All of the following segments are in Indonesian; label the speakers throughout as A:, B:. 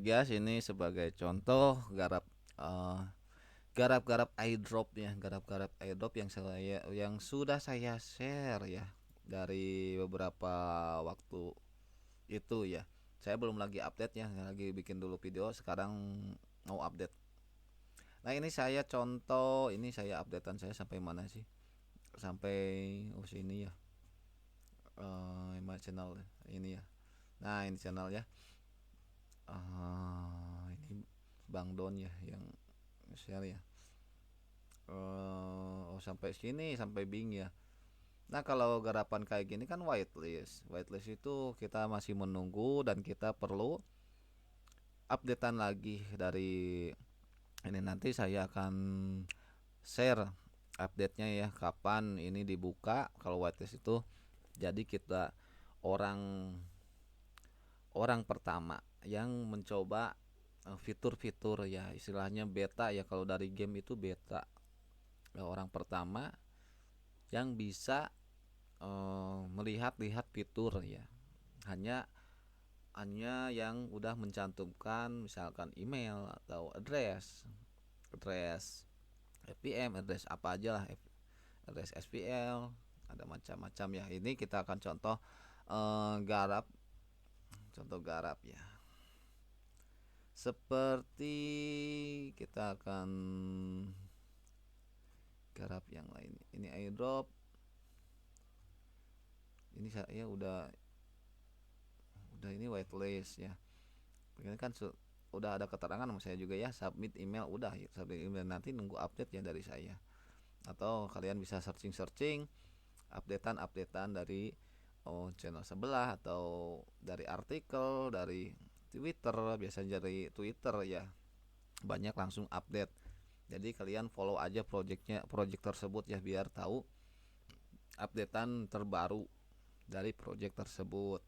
A: guys, ini sebagai contoh eh, garap-garap airdrop ya, garap-garap airdrop yang sudah saya share ya dari beberapa waktu itu ya. Saya belum lagi update ya, lagi bikin dulu video, sekarang mau update. Nah, ini saya contoh, ini saya updatean saya sampai mana sih? Sampai sini ya. Channel ini ya. Nah, ini channel ya. Ini Bang Don ya yang share ya. Sampai sini sampai Bing ya. Nah, kalau garapan kayak gini kan whitelist. Whitelist itu kita masih menunggu dan kita perlu updatean lagi dari ini. Nanti saya akan share update-nya ya, kapan ini dibuka kalau whitelist itu. Jadi kita orang orang pertama yang mencoba fitur-fitur ya, istilahnya beta ya, kalau dari game itu beta. Orang pertama yang bisa melihat-lihat fitur ya. Hanya hanya yang udah mencantumkan misalkan email atau address FPM, address apa aja lah, address SPL, ada macam-macam ya. Ini kita akan contoh garap, contoh garap ya. Seperti kita akan garap yang lain. Ini airdrop. Ini saya udah ini whitelist ya. Ini kan udah ada keterangan sama saya juga ya, submit email udah ya, submit email, nanti nunggu update ya dari saya. Atau kalian bisa searching updatean dari channel sebelah, atau dari artikel, dari Twitter, biasanya dari Twitter ya, banyak langsung update. Jadi kalian follow aja project tersebut ya, biar tahu updatean terbaru dari project tersebut.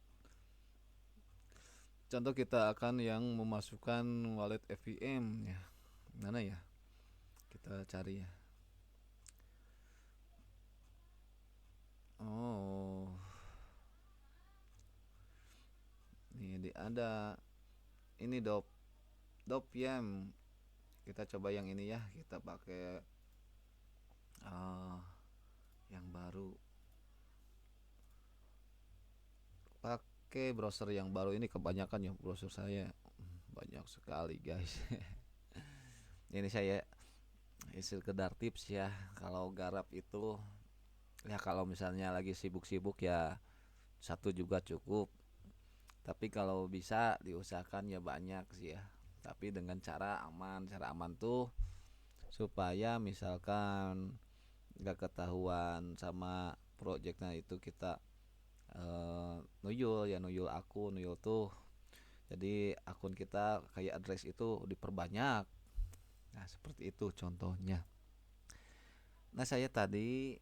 A: Contoh kita akan yang memasukkan wallet FVM ya. Mana ya? Kita cari ya. Oh, ini ada ini Dopyam. Kita coba yang ini ya. Kita pakai yang baru. Pakai browser yang baru ini, kebanyakan ya browser saya banyak sekali guys. Ini saya sekedar tips ya, kalau garap itu ya, kalau misalnya lagi sibuk-sibuk ya satu juga cukup, tapi kalau bisa diusahakan ya banyak sih ya, tapi dengan cara aman tuh supaya misalkan nggak ketahuan sama projectnya itu kita nuyul akun, nuyul tuh, jadi akun kita kayak address itu diperbanyak. Nah, seperti itu contohnya. Nah, saya tadi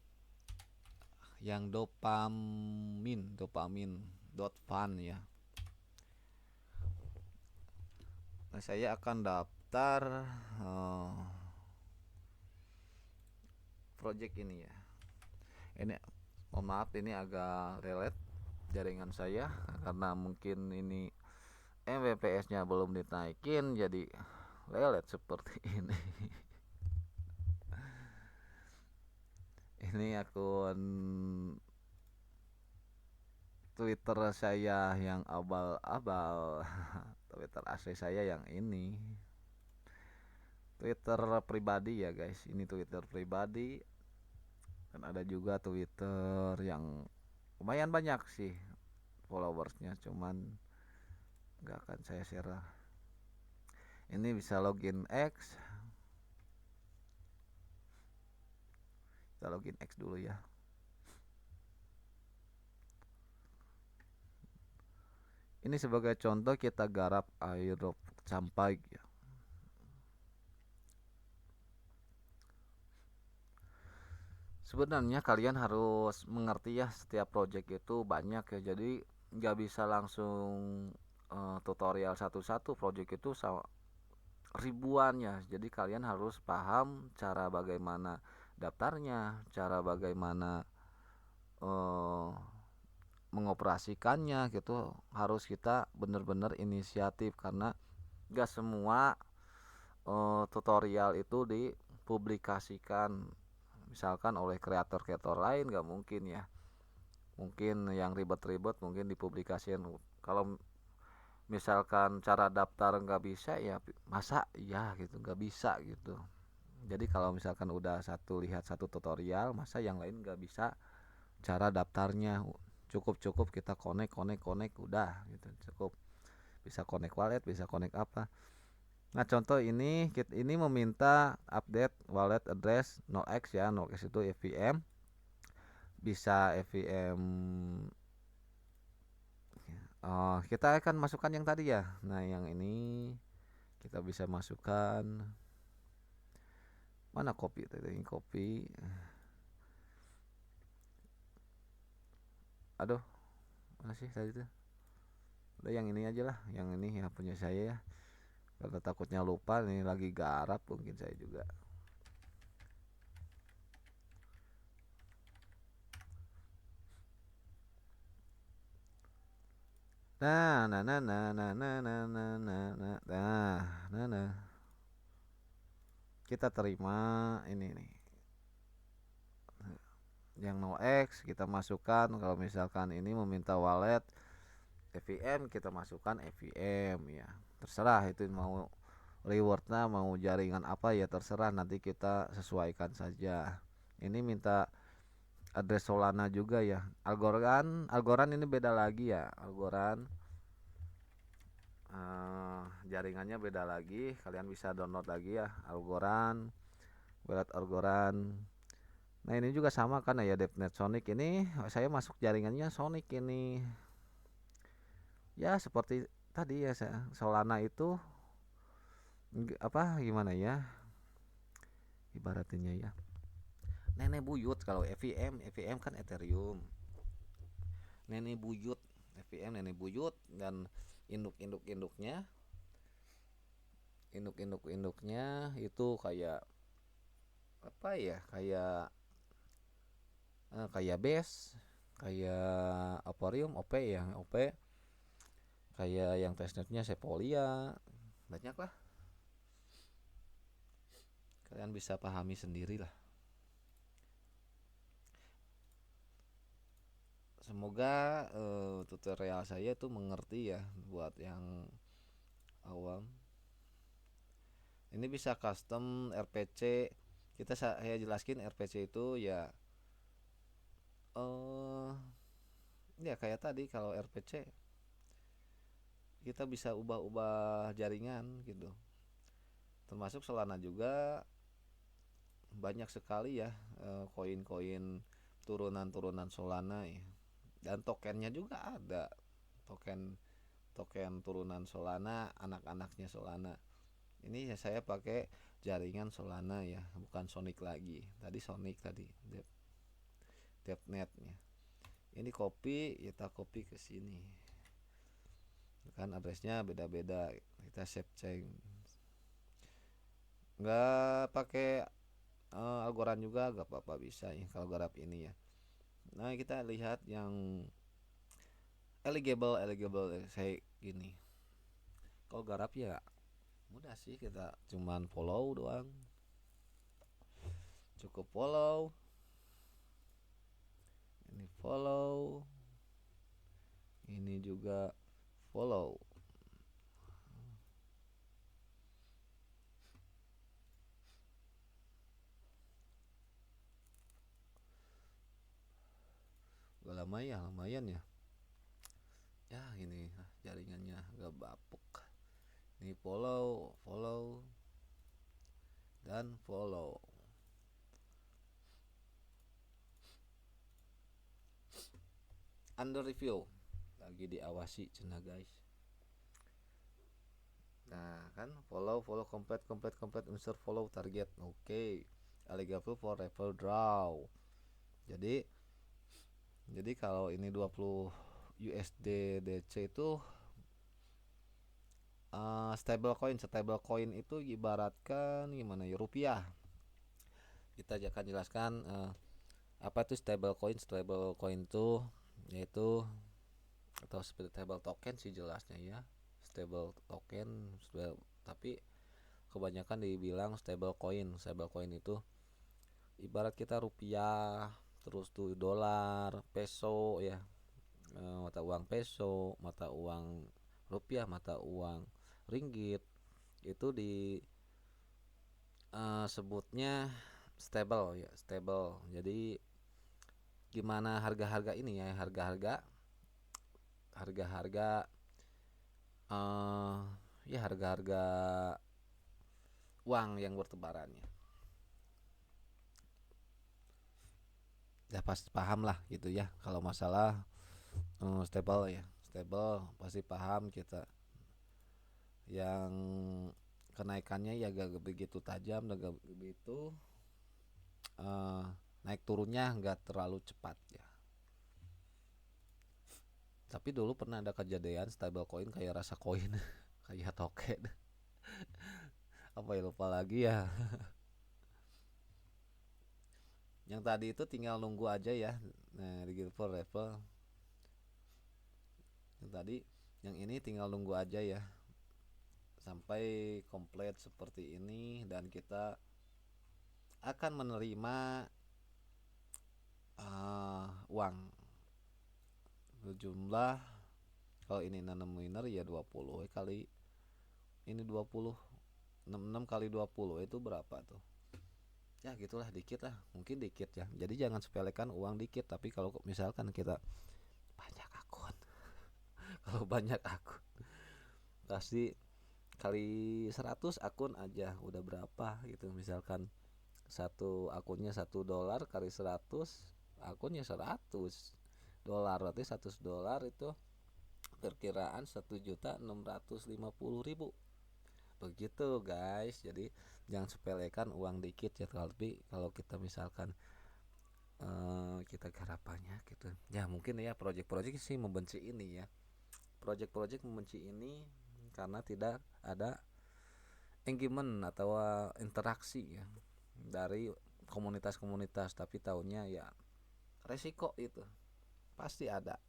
A: yang dopamin.fun ya. Nah, saya akan daftar uh, project ini ya. Ini mohon maaf, ini agak lelet jaringan saya karena mungkin ini Mbps-nya belum dinaikin, jadi lelet seperti ini. Ini akun Twitter saya yang abal-abal. Twitter asli saya yang ini. Twitter pribadi ya guys, ini Twitter pribadi. Dan ada juga Twitter yang lumayan banyak sih followersnya, cuman nggak akan saya share. Ini bisa login X, kita login X dulu ya. Ini sebagai contoh kita garap airdrop sampai ya. Sebenarnya kalian harus mengerti ya, setiap project itu banyak ya, jadi nggak bisa langsung tutorial satu-satu, project itu ribuan ya, jadi kalian harus paham cara bagaimana daftarnya, cara bagaimana eh, mengoperasikannya gitu, harus kita benar-benar inisiatif, karena Gak semua tutorial itu dipublikasikan misalkan oleh kreator-kreator lain, gak mungkin ya. Mungkin yang ribet-ribet mungkin dipublikasikan. Kalau misalkan cara daftar nggak bisa ya masa ya gitu nggak bisa gitu. Jadi kalau misalkan udah lihat satu tutorial masa yang lain nggak bisa cara daftarnya. Cukup kita connect udah gitu cukup. Bisa connect wallet, bisa connect apa. Nah contoh ini meminta update wallet address 0x ya. 0x itu EVM, bisa EVM. Oh, kita akan masukkan yang tadi ya. Nah yang ini kita bisa masukkan mana kopi tadi, kopi. Aduh, mana sih tadi tuh? Udah yang ini aja lah, yang ini ya punya saya ya. Karena takutnya lupa nih lagi garap mungkin saya juga. Nah, nah, nah, nah, nah, nah, nah, nah, nah, nah, nah, nah, nah. Kita terima ini nih. Yang 0x kita masukkan kalau misalkan ini meminta wallet EVM kita masukkan EVM ya. Terserah itu mau rewardnya mau jaringan apa ya terserah nanti kita sesuaikan saja. Ini minta address Solana juga ya. Algorand ini beda lagi ya. Algorand jaringannya beda lagi. Kalian bisa download lagi ya Algorand, wallet Algorand. Nah ini juga sama kan ya DevNet Sonic ini saya masuk jaringannya Sonic ini. Ya seperti tadi ya Solana itu apa gimana ya ibaratnya ya. Nenek buyut kalau EVM kan Ethereum. Nenek buyut EVM nenek buyut dan induk-induknya itu kayak apa ya kayak base kayak Aporium OP ya OP kayak yang testnetnya Sepolia banyak lah kalian bisa pahami sendiri lah. Semoga tutorial saya tuh mengerti ya buat yang awam. Ini bisa custom RPC. Saya jelaskin RPC itu ya eh ya kayak tadi kalau RPC kita bisa ubah-ubah jaringan gitu. Termasuk Solana juga banyak sekali ya koin-koin turunan-turunan Solana ya. Dan tokennya juga ada. Token token turunan Solana, anak-anaknya Solana. Ini ya saya pakai jaringan Solana ya, bukan Sonic lagi. Tadi Sonic tadi, DevNetnya. Ini kita copy ke sini. Kan addressnya beda-beda. Kita save change. Nggak pakai Algorand juga gak apa-apa bisa ya kalau garap ini ya. Nah kita lihat yang eligible saya gini. Kalau garap ya mudah sih kita cuman follow doang. Cukup follow. Ini follow. Ini juga follow. Gak lumayan ya. Ya ini jaringannya gak bapuk. Ini follow dan follow. Under review. Lagi diawasi cina guys. Nah kan follow complete insert follow target. Oke. Eligible for referral draw. Jadi kalau ini 20 USD DC itu stable coin itu ibaratkan gimana ya rupiah. Kita akan jelaskan apa itu stable coin itu yaitu atau seperti stable token sih jelasnya ya. stable token, tapi kebanyakan dibilang stable coin. Stable coin itu ibarat kita rupiah, terus tuh dolar, peso ya, mata uang peso, mata uang rupiah, mata uang ringgit, itu di sebutnya stable ya, stable. Jadi gimana harga-harga ini ya, harga-harga ya harga-harga uang yang bertebarannya. Ya pasti paham lah gitu ya kalau masalah stable ya, stable pasti paham kita. Yang kenaikannya ya gak begitu tajam, gak begitu naik turunnya nggak terlalu cepat ya. Tapi dulu pernah ada kejadian stable coin kayak rasa koin kayak token apa ya, lupa lagi ya. Yang tadi itu tinggal nunggu aja ya. Nah di Guild level yang tadi, yang ini tinggal nunggu aja ya sampai komplit seperti ini, dan kita akan menerima uang berjumlah, kalau ini nanam winner ya 20 kali ini 20, 66 kali 20 itu berapa tuh ya, gitulah, dikit lah, mungkin dikit ya. Jadi jangan sepelekan uang dikit, tapi kalau misalkan kita banyak akun kalau banyak akun pasti kali 100 akun aja udah berapa gitu. Misalkan satu akunnya $1 kali 100 akunnya $100, berarti $100 itu perkiraan 1.650.000. Begitu guys. Jadi jangan sepelekan uang dikit ya. Tapi kalau kita misalkan kita garapannya gitu ya, mungkin ya project-project sih membenci ini ya, project-project membenci ini karena tidak ada engagement atau interaksi ya dari komunitas-komunitas. Tapi tahunya ya resiko itu pasti ada.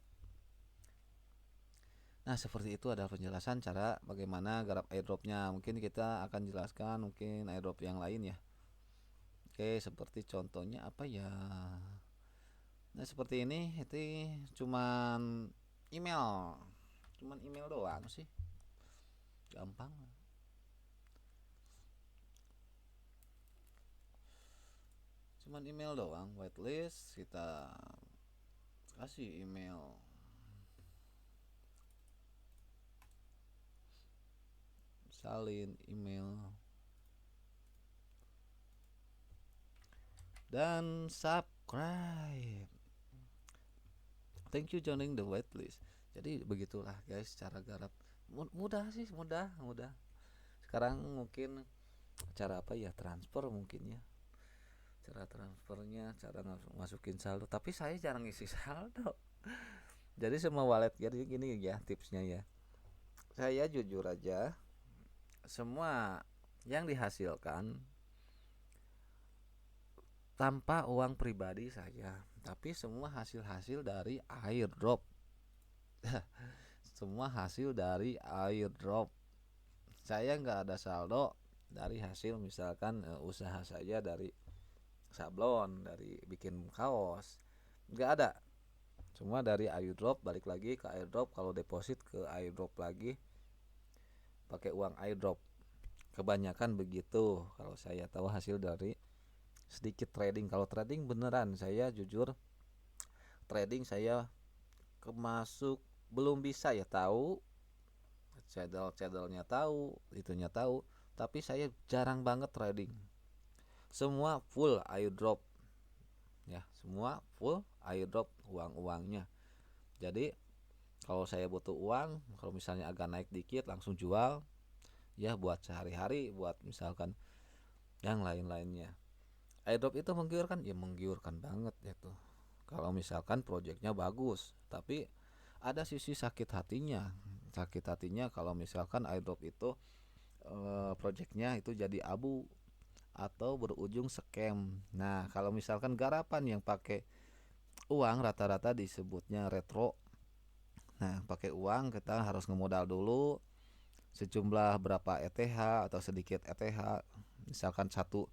A: Nah seperti itu adalah penjelasan cara bagaimana garap airdropnya. Mungkin kita akan jelaskan mungkin airdrop yang lain ya. Oke, seperti contohnya apa ya, nah seperti ini itu cuman email cuman email doang sih, gampang. Cuman email doang, whitelist, kita kasih email, salin email, dan subscribe. Thank you joining the whitelist. Jadi begitulah guys cara garap. Mudah sih, mudah. Sekarang mungkin cara apa ya, transfer mungkin ya, cara transfernya, cara masukin saldo. Tapi saya jarang isi saldo. Jadi semua wallet, jadi gini ya tipsnya ya, saya jujur aja, semua yang dihasilkan tanpa uang pribadi saya, tapi semua hasil-hasil dari airdrop. Semua hasil dari airdrop. Saya nggak ada saldo dari hasil misalkan usaha saya dari sablon, dari bikin kaos, nggak ada. Semua dari airdrop, balik lagi ke airdrop, kalau deposit ke airdrop lagi pakai uang airdrop. Kebanyakan begitu kalau saya tahu hasil dari sedikit trading. Kalau trading beneran saya jujur, trading saya kemasuk belum bisa ya, tahu channelnya, tahu itunya tahu, tapi saya jarang banget trading. Semua full airdrop ya, semua full airdrop uang-uangnya. Jadi kalau saya butuh uang, kalau misalnya agak naik dikit langsung jual ya, buat sehari-hari, buat misalkan yang lain-lainnya. Airdrop itu menggiurkan ya, menggiurkan banget ya tuh kalau misalkan projectnya bagus. Tapi ada sisi sakit hatinya kalau misalkan airdrop itu projectnya itu jadi abu atau berujung scam. Nah kalau misalkan garapan yang pakai uang rata-rata disebutnya retro. Nah pakai uang kita harus ngemodal dulu, sejumlah berapa ETH atau sedikit ETH, misalkan satu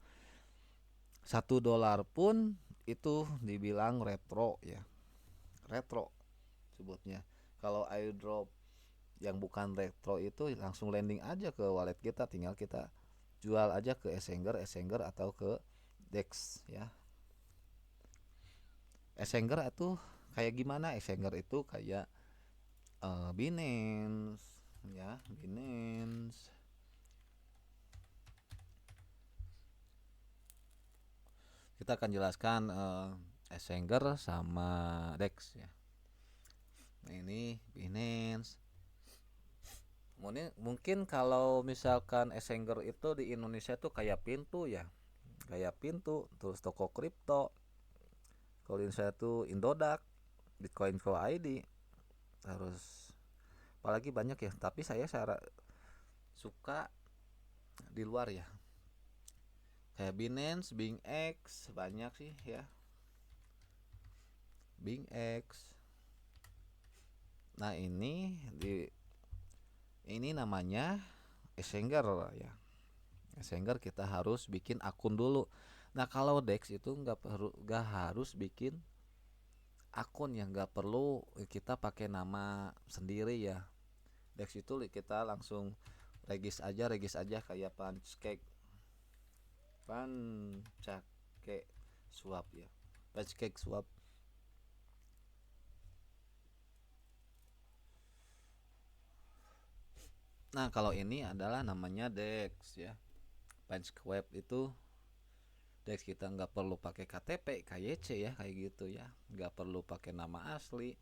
A: dolar pun itu dibilang retro ya, retro sebutnya. Kalau airdrop yang bukan retro itu langsung landing aja ke wallet kita, tinggal kita jual aja ke Exchanger atau ke DEX ya. Exchanger itu kayak gimana? Exchanger itu kayak Binance ya, Binance. Kita akan jelaskan Exchanger sama DEX ya. Nah, ini Binance. Mungkin kalau misalkan Exchanger itu di Indonesia tuh kayak pintu ya, kayak pintu, terus toko kripto. Kalau di Indonesia tuh Indodax, Bitcoin Co ID, harus apalagi banyak ya. Tapi saya suka di luar ya, kayak Binance, BingX banyak sih ya, BingX. Nah ini namanya Exchanger ya. Exchanger kita harus bikin akun dulu. Nah kalau DEX itu nggak harus bikin akun ya, nggak perlu kita pakai nama sendiri ya. DEX itu kita langsung regis aja kayak pancake swap ya, pancake swap. Nah kalau ini adalah namanya DEX ya, pancake swap itu DEX. Kita nggak perlu pakai KTP KYC ya, kayak gitu ya, nggak perlu pakai nama asli,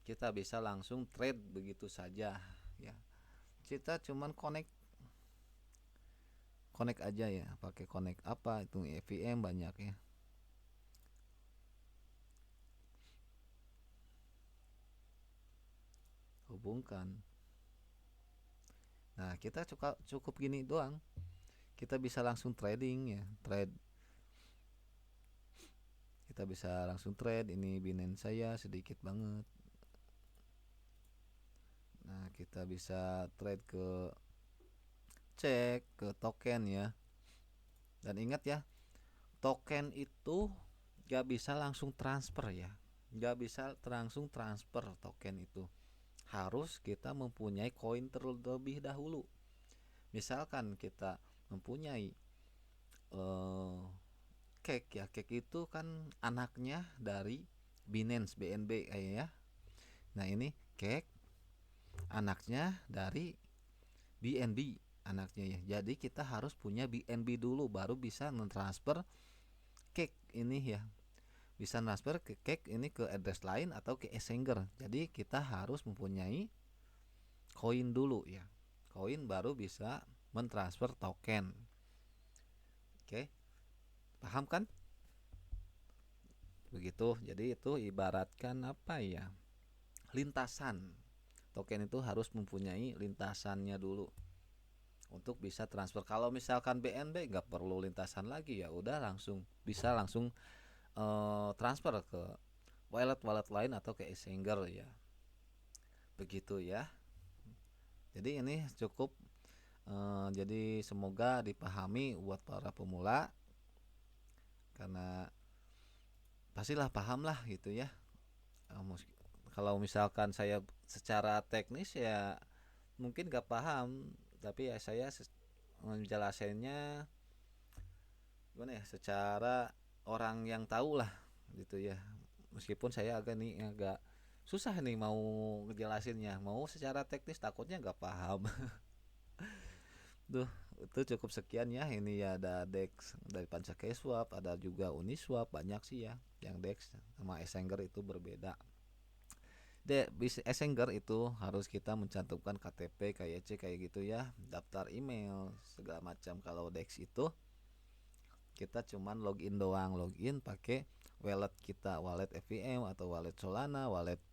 A: kita bisa langsung trade begitu saja ya. Kita cuman connect aja ya, pakai connect apa itu EVM banyak ya, hubungkan. Nah kita cukup gini doang, kita bisa langsung trading ya, kita bisa langsung trade. Ini Binance saya sedikit banget. Nah kita bisa trade cek ke token ya. Dan ingat ya, token itu gak bisa langsung transfer ya, gak bisa langsung transfer token itu, harus kita mempunyai koin terlebih dahulu. Misalkan kita mempunyai cake ya, cake itu kan anaknya dari Binance BNB kayak ya. Nah ini cake anaknya dari BNB anaknya ya, jadi kita harus punya BNB dulu baru bisa mentransfer cake ini ya, bisa transfer ke cake ini ke address lain atau ke Exchanger. Jadi kita harus mempunyai koin dulu ya, koin baru bisa mentransfer token. Oke, paham kan? Begitu. Jadi itu ibaratkan apa ya, lintasan. Token itu harus mempunyai lintasannya dulu untuk bisa transfer. Kalau misalkan BNB nggak perlu lintasan lagi ya, udah langsung bisa langsung transfer ke wallet lain atau ke Exchanger ya. Begitu ya. Jadi ini cukup jadi semoga dipahami buat para pemula, karena pastilah paham lah gitu ya. Kalau misalkan saya secara teknis ya mungkin gak paham, tapi ya saya menjelaskannya gimana ya, secara orang yang tahu lah gitu ya. Meskipun saya agak susah nih mau ngejelasinnya, mau secara teknis takutnya gak paham. Duh, itu cukup sekian ya. Ini ya ada DEX dari Pancake Swap, ada juga Uniswap, banyak sih ya. Yang DEX sama Exchanger itu berbeda. Exchanger itu harus kita mencantumkan KTP, KYC kayak gitu ya, daftar email segala macam. Kalau DEX itu kita cuman login doang, login pakai wallet kita, wallet EVM atau wallet Solana, wallet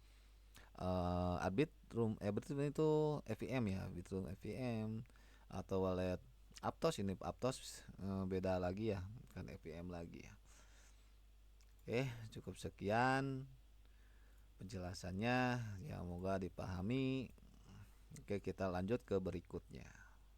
A: Arbitrum itu EVM ya, Arbitrum EVM, atau wallet Aptos. Ini Aptos beda lagi ya, kan EVM lagi ya. Oke, cukup sekian penjelasannya ya, semoga dipahami. Oke, kita lanjut ke berikutnya.